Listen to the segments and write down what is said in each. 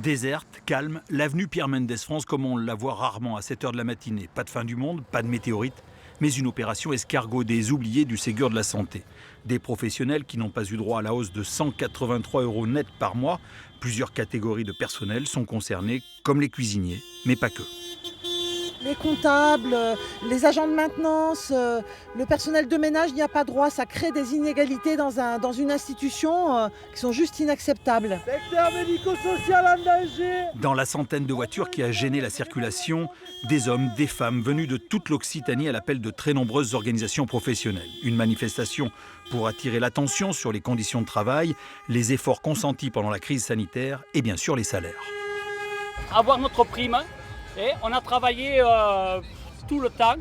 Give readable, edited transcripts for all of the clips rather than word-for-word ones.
Déserte, calme, l'avenue Pierre Mendès France comme on la voit rarement à cette heure de la matinée. Pas de fin du monde, pas de météorite, mais une opération escargot des oubliés du Ségur de la Santé. Des professionnels qui n'ont pas eu droit à la hausse de 183 € net par mois. Plusieurs catégories de personnel sont concernées, comme les cuisiniers, mais pas que. Les comptables, les agents de maintenance, le personnel de ménage n'y a pas droit. Ça crée des inégalités dans une institution qui sont juste inacceptables. Secteur médico-social en danger. Dans la centaine de voitures qui a gêné la circulation, des hommes, des femmes venus de toute l'Occitanie à l'appel de très nombreuses organisations professionnelles. Une manifestation pour attirer l'attention sur les conditions de travail, les efforts consentis pendant la crise sanitaire et bien sûr les salaires. Avoir notre prime. Et on a travaillé tout le temps.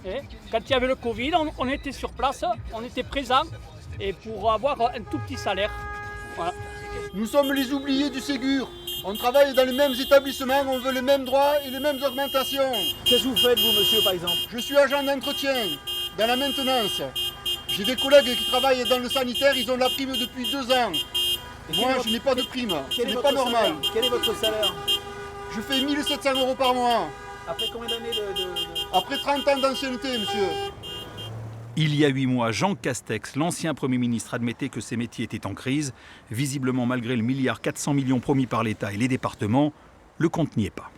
Et quand il y avait le Covid, on était sur place, on était présents et pour avoir un tout petit salaire. Voilà. Nous sommes les oubliés du Ségur. On travaille dans les mêmes établissements, on veut les mêmes droits et les mêmes augmentations. Qu'est-ce que vous faites, vous, monsieur, par exemple? Je suis agent d'entretien, dans la maintenance. J'ai des collègues qui travaillent dans le sanitaire, ils ont la prime depuis 2 ans. Moi, je n'ai pas de prime, ce n'est pas normal. Quel est votre salaire? Je fais 1 700 € par mois. Après combien d'années Après 30 ans d'ancienneté, monsieur. Il y a 8 mois, Jean Castex, l'ancien Premier ministre, admettait que ces métiers étaient en crise. Visiblement, malgré le 1,4 milliard promis par l'État et les départements, le compte n'y est pas.